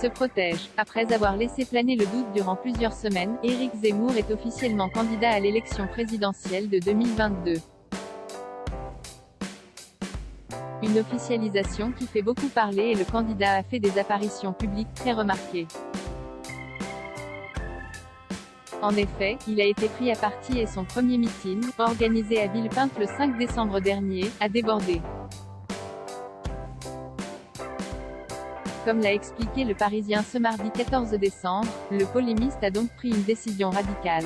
se protège. Après avoir laissé planer le doute durant plusieurs semaines, Éric Zemmour est officiellement candidat à l'élection présidentielle de 2022. Une officialisation qui fait beaucoup parler et le candidat a fait des apparitions publiques très remarquées. En effet, il a été pris à partie et son premier meeting, organisé à Villepinte le 5 décembre dernier, a débordé. Comme l'a expliqué Le Parisien ce mardi 14 décembre, le polémiste a donc pris une décision radicale.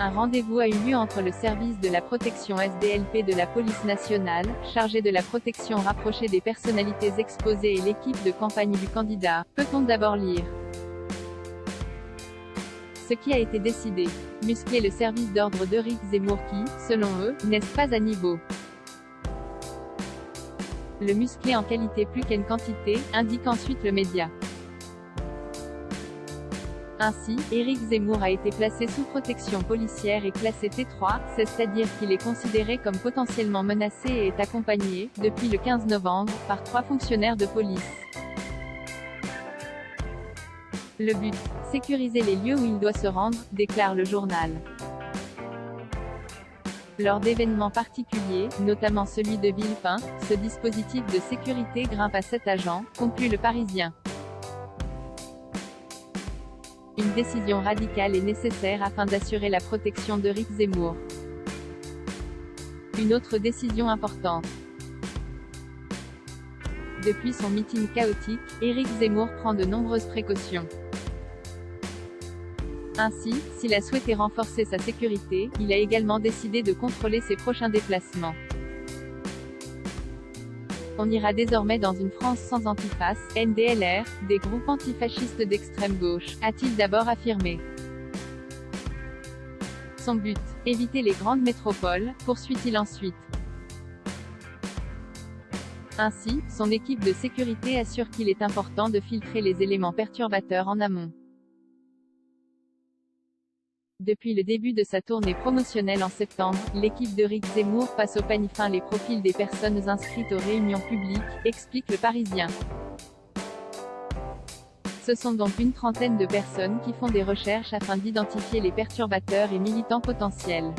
Un rendez-vous a eu lieu entre le service de la protection SDLP de la police nationale, chargé de la protection rapprochée des personnalités exposées et l'équipe de campagne du candidat. Peut-on d'abord lire ce qui a été décidé? Muscler le service d'ordre d'Éric Zemmour qui, selon eux, n'est pas à niveau. Le muscler en qualité plus qu'en quantité, indique ensuite le média. Ainsi, Éric Zemmour a été placé sous protection policière et classé T3, c'est-à-dire qu'il est considéré comme potentiellement menacé et est accompagné, depuis le 15 novembre, par 3 fonctionnaires de police. Le but, sécuriser les lieux où il doit se rendre, déclare le journal. Lors d'événements particuliers, notamment celui de Villepinte, ce dispositif de sécurité grimpe à 7 agents, conclut Le Parisien. Une décision radicale est nécessaire afin d'assurer la protection d'Éric Zemmour. Une autre décision importante. Depuis son meeting chaotique, Éric Zemmour prend de nombreuses précautions. Ainsi, s'il a souhaité renforcer sa sécurité, il a également décidé de contrôler ses prochains déplacements. On ira désormais dans une France sans antiface, NDLR, des groupes antifascistes d'extrême gauche, a-t-il d'abord affirmé. Son but, éviter les grandes métropoles, poursuit-il ensuite. Ainsi, son équipe de sécurité assure qu'il est important de filtrer les éléments perturbateurs en amont. Depuis le début de sa tournée promotionnelle en septembre, l'équipe d'Éric Zemmour passe au peigne fin les profils des personnes inscrites aux réunions publiques, explique Le Parisien. Ce sont donc une trentaine de personnes qui font des recherches afin d'identifier les perturbateurs et militants potentiels.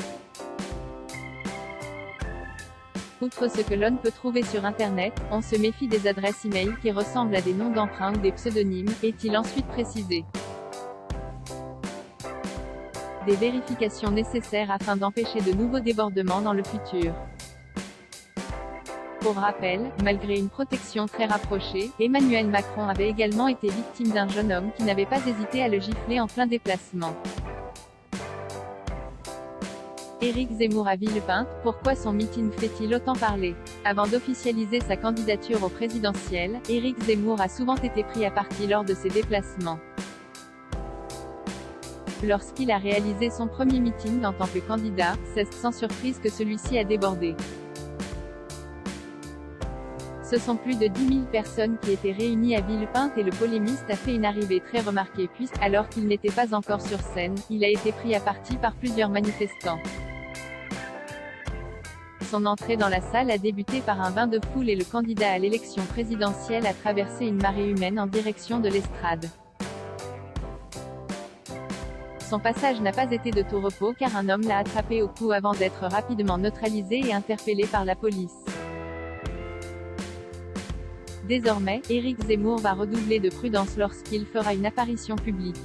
Outre ce que l'on peut trouver sur Internet, on se méfie des adresses e-mail qui ressemblent à des noms d'emprunt ou des pseudonymes, est-il ensuite précisé. Des vérifications nécessaires afin d'empêcher de nouveaux débordements dans le futur. Pour rappel, malgré une protection très rapprochée, Emmanuel Macron avait également été victime d'un jeune homme qui n'avait pas hésité à le gifler en plein déplacement. Éric Zemmour à Villepinte, pourquoi son meeting fait-il autant parler? Avant d'officialiser sa candidature au présidentiel, Éric Zemmour a souvent été pris à partie lors de ses déplacements. Lorsqu'il a réalisé son premier meeting en tant que candidat, c'est sans surprise que celui-ci a débordé. Ce sont plus de 10 000 personnes qui étaient réunies à Villepinte et le polémiste a fait une arrivée très remarquée puisque, alors qu'il n'était pas encore sur scène, il a été pris à partie par plusieurs manifestants. Son entrée dans la salle a débuté par un bain de foule et le candidat à l'élection présidentielle a traversé une marée humaine en direction de l'estrade. Son passage n'a pas été de tout repos car un homme l'a attrapé au cou avant d'être rapidement neutralisé et interpellé par la police. Désormais, Éric Zemmour va redoubler de prudence lorsqu'il fera une apparition publique.